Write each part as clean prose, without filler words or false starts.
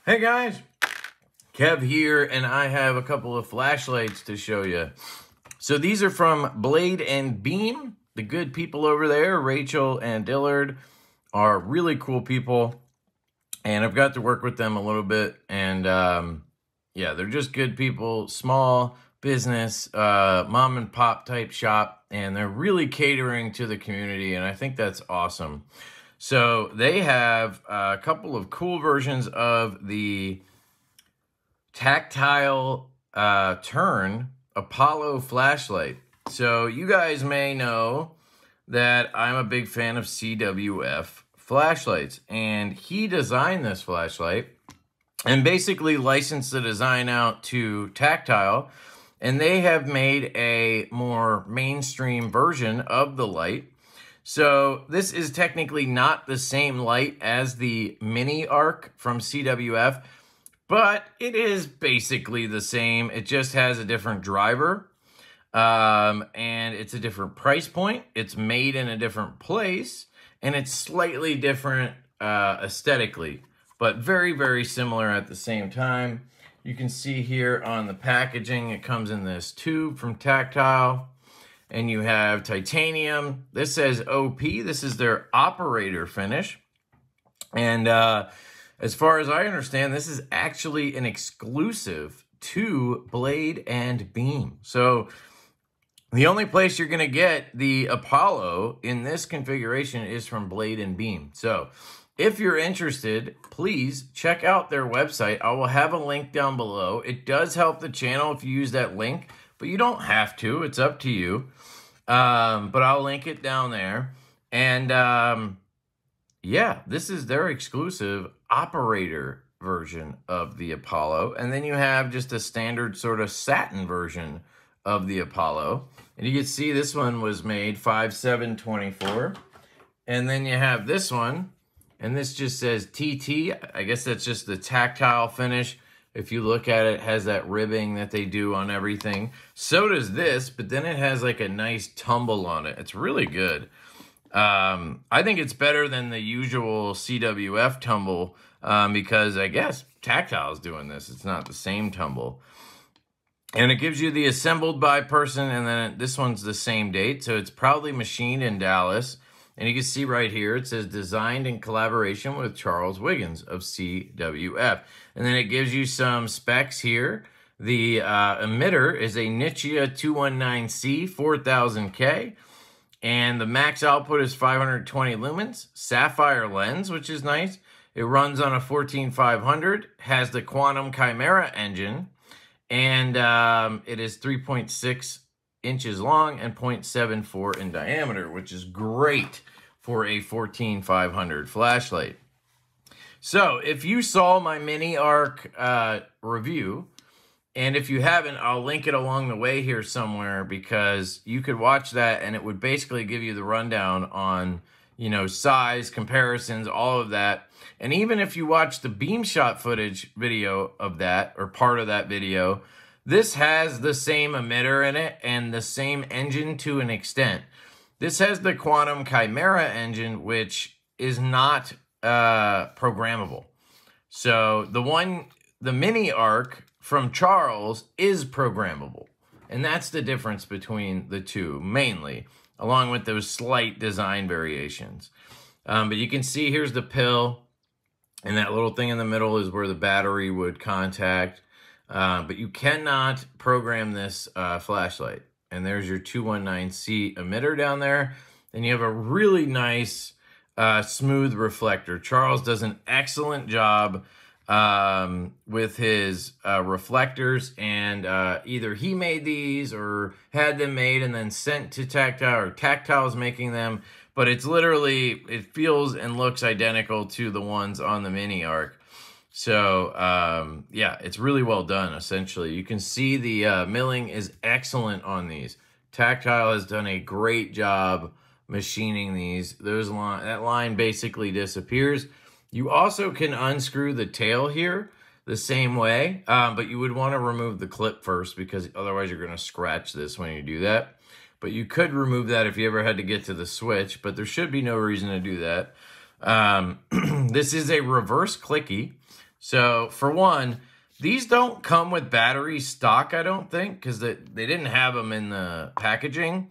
Hey guys, Kev here, and I have a couple of flashlights to show you. So these are from Blade and Beam. The good people over there, Rachel and Dillard, are really cool people, and I've got to work with them a little bit, and yeah, they're just good people, small business, mom and pop type shop, and they're really catering to the community, and I think that's awesome. So they have a couple of cool versions of the Tactile Turn Apollo flashlight. So you guys may know that I'm a big fan of CWF flashlights, and he designed this flashlight and basically licensed the design out to Tactile, and they have made a more mainstream version of the light. So this is technically not the same light as the mini arc from CWF, but it is basically the same. It just has a different driver, and it's a different price point. It's made in a different place, and it's slightly different aesthetically, but very, very similar at the same time. You can see here on the packaging, it comes in this tube from Tactile. And you have titanium. This says OP. This is their operator finish. And as far as I understand, this is actually an exclusive to Blade and Beam. So the only place you're going to get the Apollo in this configuration is from Blade and Beam. So if you're interested, please check out their website. I will have a link down below. It does help the channel if you use that link, but you don't have to. It's up to you. But I'll link it down there. And yeah, this is their exclusive operator version of the Apollo. And then you have just a standard sort of satin version of the Apollo. And you can see this one was made 5/7/24. And then you have this one, and this just says TT. I guess that's just the tactile finish. If you look at it, it has that ribbing that they do on everything. So does this, but then it has like a nice tumble on it. It's really good. I think it's better than the usual CWF tumble because I guess Tactile is doing this. It's not the same tumble. And it gives you the assembled by person, and then this one's the same date. So it's probably machined in Dallas. And you can see right here, it says designed in collaboration with Charles Wiggins of CWF. And then it gives you some specs here. The emitter is a Nichia 219C 4000K. And the max output is 520 lumens. Sapphire lens, which is nice. It runs on a 14500. Has the Quantum Chimera engine. And it is 3.6 inches long and 0.74 in diameter, which is great for a 14500 flashlight. So if you saw my mini arc review, and if you haven't, I'll link it along the way here somewhere, because you could watch that and it would basically give you the rundown on, you know, size, comparisons, all of that. And even if you watch the beam shot footage video of that, or part of that video, this has the same emitter in it and the same engine to an extent. This has the Quantum Chimera engine, which is not programmable. So the mini arc from Charles is programmable. And that's the difference between the two, mainly, along with those slight design variations. But you can see here's the pill, and that little thing in the middle is where the battery would contact. But you cannot program this flashlight. And there's your 219C emitter down there. And you have a really nice smooth reflector. Charles does an excellent job with his reflectors. And either he made these or had them made and then sent to Tactile, or Tactile's making them. But it's literally, it feels and looks identical to the ones on the mini arc. So, yeah, it's really well done, essentially. You can see the milling is excellent on these. Tactile has done a great job machining these. That line basically disappears. You also can unscrew the tail here the same way, but you would want to remove the clip first, because otherwise you're going to scratch this when you do that. But you could remove that if you ever had to get to the switch, but there should be no reason to do that. This is a reverse clicky. So for one, these don't come with battery stock, I don't think, because they didn't have them in the packaging.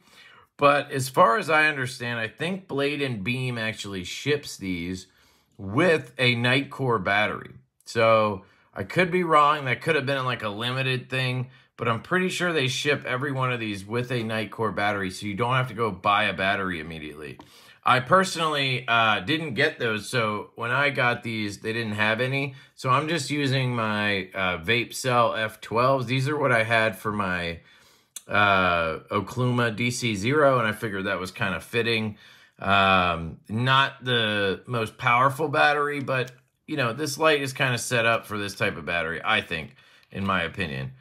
But as far as I understand, I think Blade and Beam actually ships these with a Nitecore battery. So I could be wrong. That could have been like a limited thing, but I'm pretty sure they ship every one of these with a Nitecore battery, so you don't have to go buy a battery immediately. I personally didn't get those, so when I got these, they didn't have any. So I'm just using my Vape Cell F12s. These are what I had for my Okluma DC0, and I figured that was kind of fitting. Not the most powerful battery, but you know, this light is kind of set up for this type of battery, I think, in my opinion.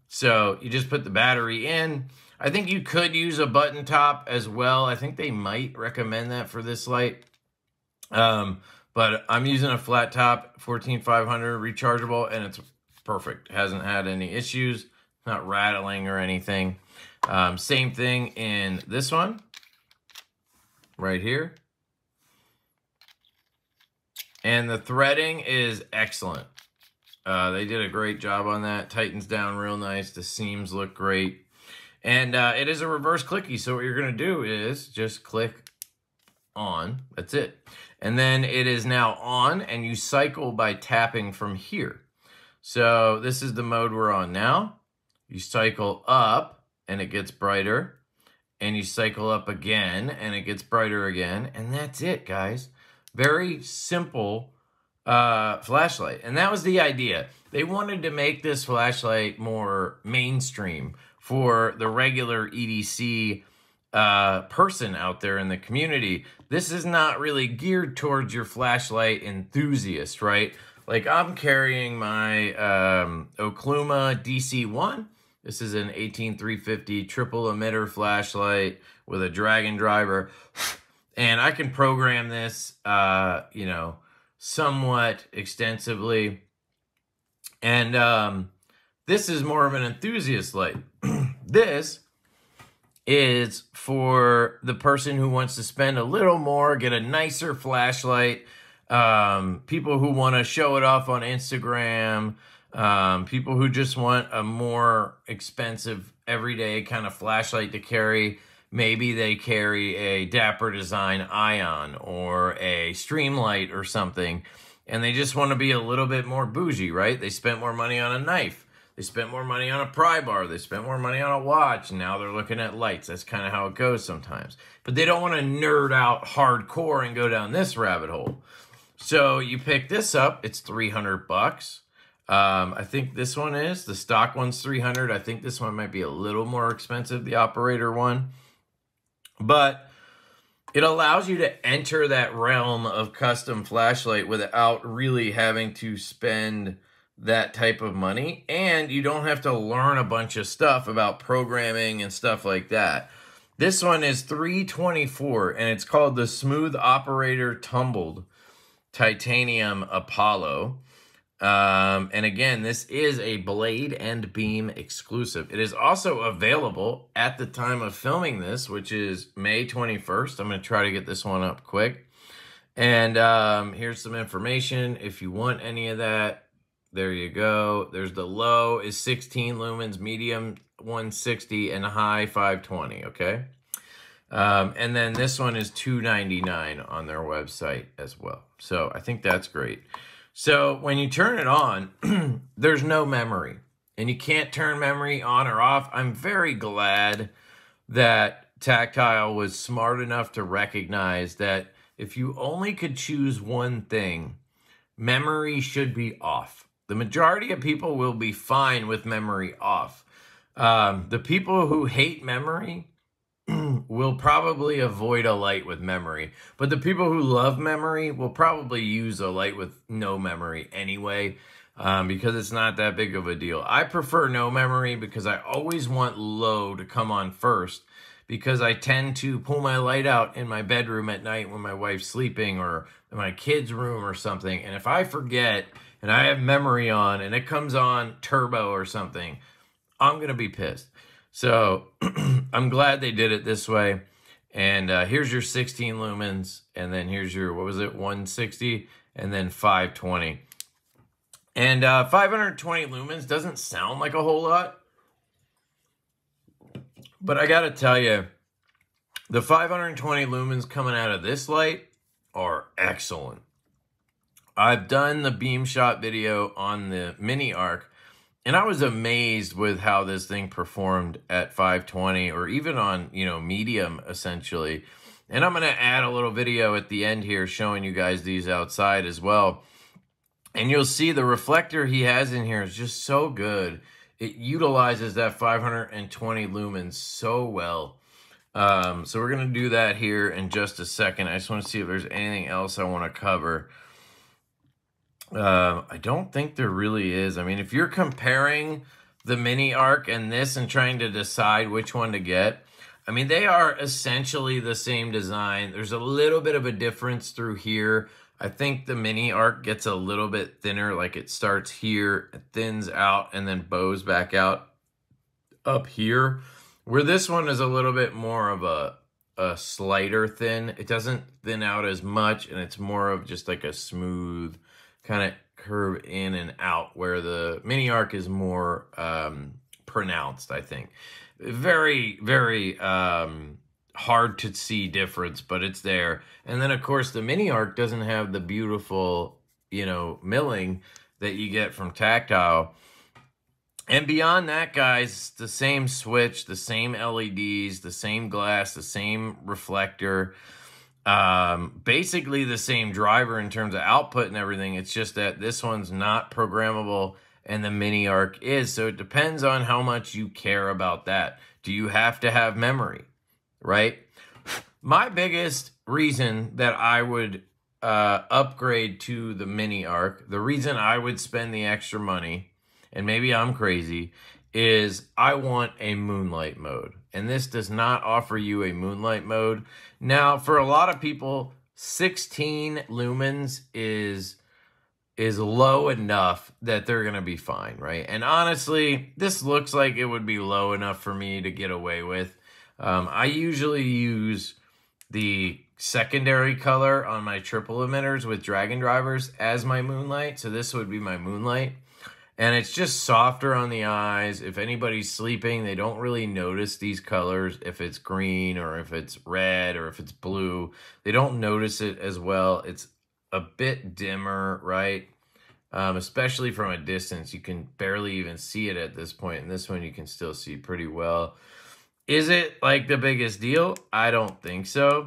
So you just put the battery in. I think you could use a button top as well. I think they might recommend that for this light. But I'm using a flat top 14500 rechargeable, and it's perfect. Hasn't had any issues, not rattling or anything. Same thing in this one right here. And the threading is excellent. They did a great job on that. Tightens down real nice. The seams look great. And it is a reverse clicky. So what you're going to do is just click on. That's it. And then it is now on, and you cycle by tapping from here. So this is the mode we're on now. You cycle up, and it gets brighter. And you cycle up again, and it gets brighter again. And that's it, guys. Very simple flashlight. And that was the idea. They wanted to make this flashlight more mainstream for the regular EDC person out there in the community. This is not really geared towards your flashlight enthusiast, right? Like I'm carrying my Okluma DC1. This is an 18350 triple emitter flashlight with a Dragon driver. And I can program this, you know, somewhat extensively. And this is more of an enthusiast light. This is for the person who wants to spend a little more, get a nicer flashlight. People who want to show it off on Instagram. People who just want a more expensive, everyday kind of flashlight to carry. Maybe they carry a Dapper Design Ion or a Streamlight or something, and they just want to be a little bit more bougie, right? They spent more money on a knife. They spent more money on a pry bar. They spent more money on a watch. And now they're looking at lights. That's kind of how it goes sometimes. But they don't want to nerd out hardcore and go down this rabbit hole. So you pick this up. It's 300 bucks. I think this one is. The stock one's 300. I think this one might be a little more expensive, the operator one. But it allows you to enter that realm of custom flashlight without really having to spend that type of money. And you don't have to learn a bunch of stuff about programming and stuff like that. This one is $324, and it's called the Smooth Operator Tumbled Titanium Apollo. And again, this is a Blade and Beam exclusive. It is also available at the time of filming this, which is May 21st. I'm going to try to get this one up quick. And here's some information. If you want any of that, there you go. There's the low is 16 lumens, medium 160, and high 520, okay? And then this one is $299 on their website as well. So I think that's great. So when you turn it on, there's no memory, and you can't turn memory on or off. I'm very glad that Tactile was smart enough to recognize that if you only could choose one thing, memory should be off. The majority of people will be fine with memory off. The people who hate memory will probably avoid a light with memory. But the people who love memory will probably use a light with no memory anyway, because it's not that big of a deal. I prefer no memory because I always want low to come on first, because I tend to pull my light out in my bedroom at night when my wife's sleeping, or in my kid's room or something. And if I forget and I have memory on and it comes on turbo or something, I'm going to be pissed. So I'm glad they did it this way. And here's your 16 lumens. And then here's your, what was it, 160 and then 520. And 520 lumens doesn't sound like a whole lot, but I gotta tell you, the 520 lumens coming out of this light are excellent. I've done the beam shot video on the mini arc, and I was amazed with how this thing performed at 520 or even on, you know, medium essentially. And I'm going to add a little video at the end here showing you guys these outside as well. And you'll see the reflector he has in here is just so good. It utilizes that 520 lumens so well. So we're going to do that here in just a second. I just want to see if there's anything else I want to cover. I don't think there really is. I mean, if you're comparing the mini arc and this and trying to decide which one to get, I mean, they are essentially the same design. There's a little bit of a difference through here. I think the mini arc gets a little bit thinner, like it starts here, it thins out, and then bows back out up here. Where this one is a little bit more of a slighter thin. It doesn't thin out as much, and it's more of just like a smooth kind of curve in and out, where the mini arc is more pronounced, I think. Very, very hard to see difference, but it's there. And then, of course, the mini arc doesn't have the beautiful, you know, milling that you get from Tactile. And beyond that, guys, the same switch, the same LEDs, the same glass, the same reflector. Basically the same driver in terms of output and everything. It's just that this one's not programmable and the mini arc is. So it depends on how much you care about that. Do you have to have memory, right? My biggest reason that I would upgrade to the mini arc, the reason I would spend the extra money, and maybe I'm crazy, is I want a moonlight mode. And this does not offer you a moonlight mode. Now, for a lot of people, 16 lumens is low enough that they're going to be fine, right? And honestly, this looks like it would be low enough for me to get away with. I usually use the secondary color on my triple emitters with Dragon drivers as my moonlight. So this would be my moonlight. And it's just softer on the eyes. If anybody's sleeping, they don't really notice these colors. If it's green or if it's red or if it's blue, they don't notice it as well. It's a bit dimmer, right? Especially from a distance. You can barely even see it at this point. And this one you can still see pretty well. Is it like the biggest deal? I don't think so.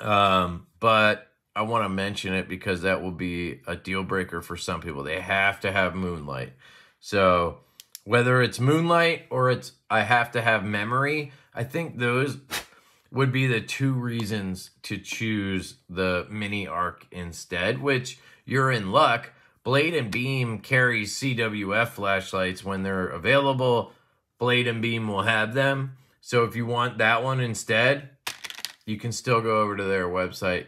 But I want to mention it because that will be a deal breaker for some people. They have to have moonlight. So whether it's moonlight or it's I have to have memory, I think those would be the two reasons to choose the mini arc instead, which you're in luck. Blade and Beam carries CWF flashlights when they're available. Blade and Beam will have them. So if you want that one instead, you can still go over to their website,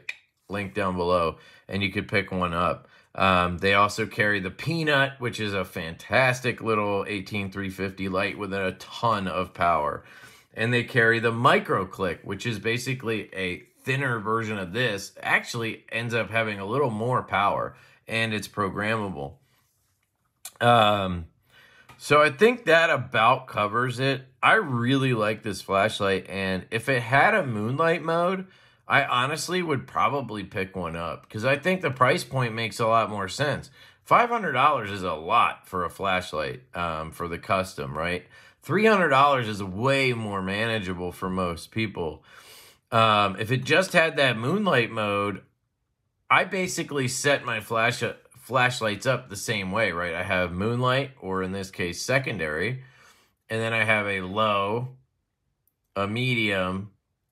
link down below, and you could pick one up. They also carry the Peanut, which is a fantastic little 18350 light with a ton of power. And they carry the Micro Click, which is basically a thinner version of this. Actually ends up having a little more power, and it's programmable. So I think that about covers it. I really like this flashlight, and if it had a moonlight mode, I honestly would probably pick one up because I think the price point makes a lot more sense. $500 is a lot for a flashlight for the custom, right? $300 is way more manageable for most people. If it just had that moonlight mode, I basically set my flashlights up the same way, right? I have moonlight, or in this case, secondary, and then I have a low, a medium,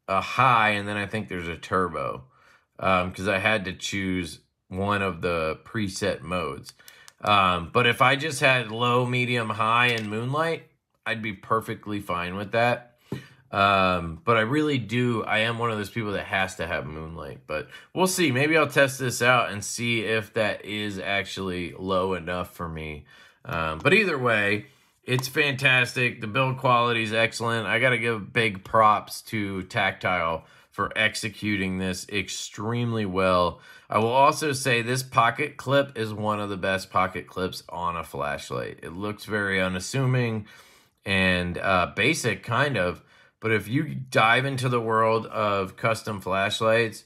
a high, and then I think there's a turbo because I had to choose one of the preset modes. But if I just had low, medium, high, and moonlight, I'd be perfectly fine with that. But I am one of those people that has to have moonlight, but we'll see. Maybe I'll test this out and see if that is actually low enough for me. But either way, it's fantastic. The build quality is excellent. I got to give big props to Tactile for executing this extremely well. I will also say this pocket clip is one of the best pocket clips on a flashlight. It looks very unassuming and basic, kind of. But if you dive into the world of custom flashlights,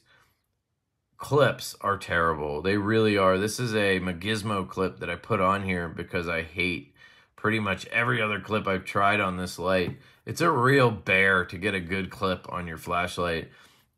clips are terrible. They really are. This is a Gizmo clip that I put on here because I hate pretty much every other clip I've tried on this light. It's a real bear to get a good clip on your flashlight.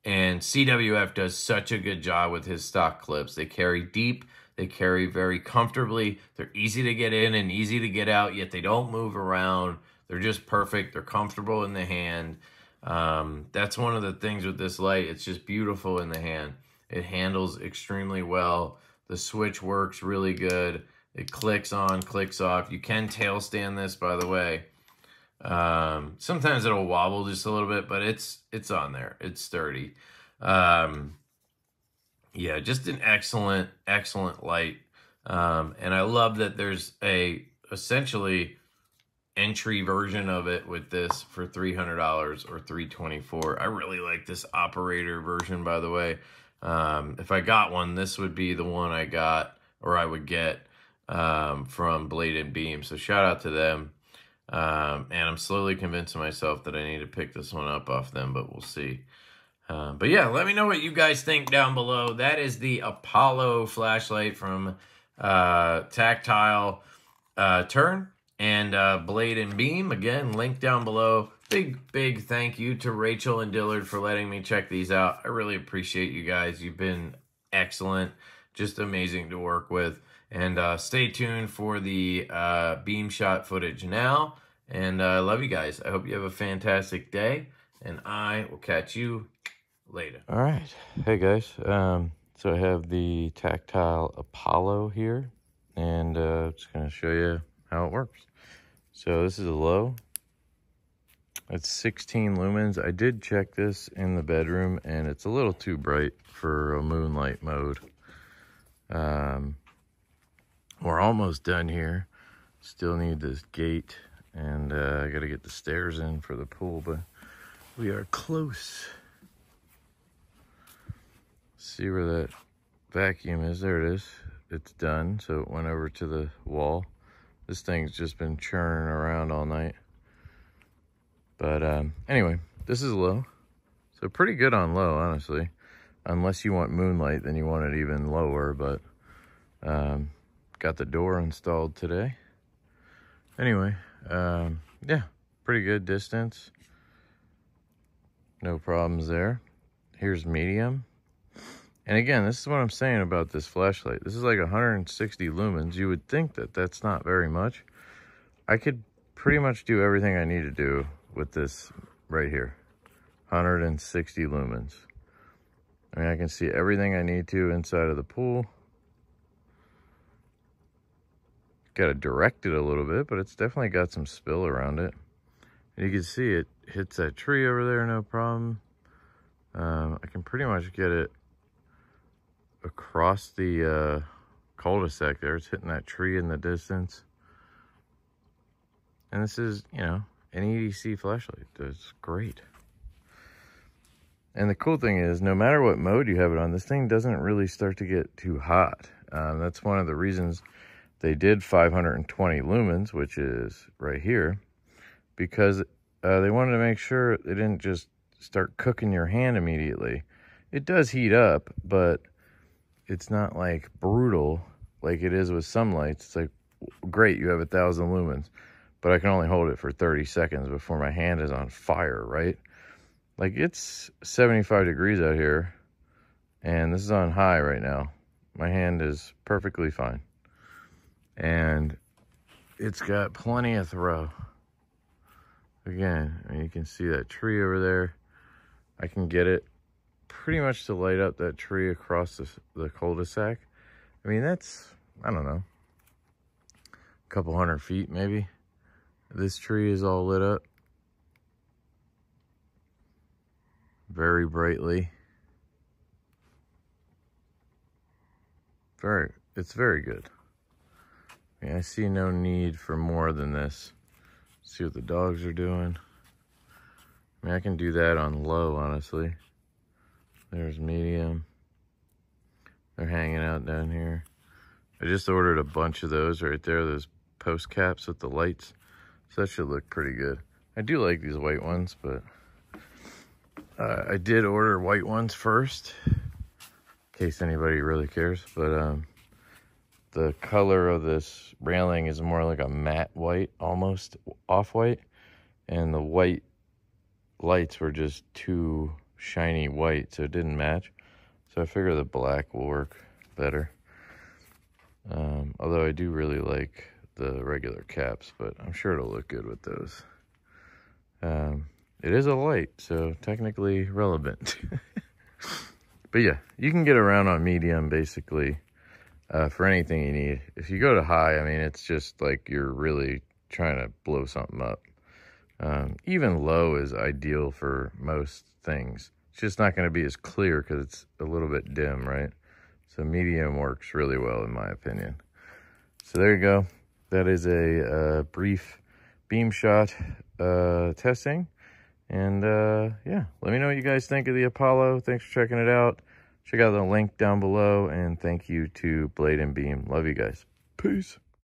And CWF does such a good job with his stock clips. They carry deep. They carry very comfortably. They're easy to get in and easy to get out, yet they don't move around. They're just perfect. They're comfortable in the hand. That's one of the things with this light. It's just beautiful in the hand. It handles extremely well. The switch works really good. It clicks on, clicks off. You can tail stand this, by the way. Sometimes it'll wobble just a little bit, but it's on there. It's sturdy. Yeah, just an excellent, excellent light. And I love that there's a essentially entry version of it with this for $300 or $324. I really like this operator version, by the way. If I got one, this would be the one I got, or I would get from Blade & Beam. So shout out to them. And I'm slowly convincing myself that I need to pick this one up off them, but we'll see. But yeah, let me know what you guys think down below. That is the Apollo flashlight from Tactile Turn and Blade & Beam. Again, link down below. Big thank you to Rachel and Dillard for letting me check these out. I really appreciate you guys. You've been excellent. Just amazing to work with. And stay tuned for the beam shot footage now. And I love you guys. I hope you have a fantastic day. And I will catch you later. All right. Hey, guys. So I have the Tactile Apollo here. And I'm just going to show you how it works. So this is a low. It's 16 lumens. I did check this in the bedroom, and it's a little too bright for a moonlight mode. We're almost done here. Still need this gate, and I got to get the stairs in for the pool, but we are close. See where that vacuum is? There it is. It's done, so it went over to the wall. This thing's just been churning around all night. But anyway, this is low. So pretty good on low, honestly. Unless you want moonlight, then you want it even lower, but got the door installed today. Anyway, yeah, pretty good distance. No problems there. Here's medium. And again, this is what I'm saying about this flashlight. This is like 160 lumens. You would think that that's not very much. I could pretty much do everything I need to do with this right here. 160 lumens. I mean, I can see everything I need to inside of the pool. Got to direct it a little bit, but it's definitely got some spill around it. And you can see it hits that tree over there, no problem. I can pretty much get it across the cul-de-sac there. It's hitting that tree in the distance. And this is, you know, an EDC flashlight. That's great. And the cool thing is, no matter what mode you have it on, this thing doesn't really start to get too hot. That's one of the reasons they did 520 lumens, which is right here, because they wanted to make sure it didn't just start cooking your hand immediately. It does heat up, but it's not like brutal like it is with some lights. It's like, great, you have 1,000 lumens, but I can only hold it for 30 seconds before my hand is on fire, right? Like, it's 75 degrees out here, and this is on high right now. My hand is perfectly fine. And it's got plenty of throw. Again, I mean, you can see that tree over there. I can get it pretty much to light up that tree across the cul-de-sac. I mean, that's, I don't know, a couple 100 feet maybe. This tree is all lit up very brightly. It's very good. I mean, I see no need for more than this. See what the dogs are doing. I mean, I can do that on low, honestly. There's medium. They're hanging out down here. I just ordered a bunch of those right there, those post caps with the lights. So that should look pretty good. I do like these white ones, but I did order white ones first, in case anybody really cares. But the color of this railing is more like a matte white, almost off-white. And the white lights were just too shiny white, so it didn't match. So I figure the black will work better. Although I do really like the regular caps, but I'm sure it'll look good with those. It is a light, so technically relevant. But yeah, you can get around on medium basically for anything you need. If you go to high, I mean, it's just like you're really trying to blow something up. Even low is ideal for most things. It's just not going to be as clear because it's a little bit dim, right? So medium works really well in my opinion. So there you go. That is a brief beam shot testing. And yeah, let me know what you guys think of the Apollo. Thanks for checking it out. Check out the link down below. And thank you to Blade and Beam. Love you guys. Peace.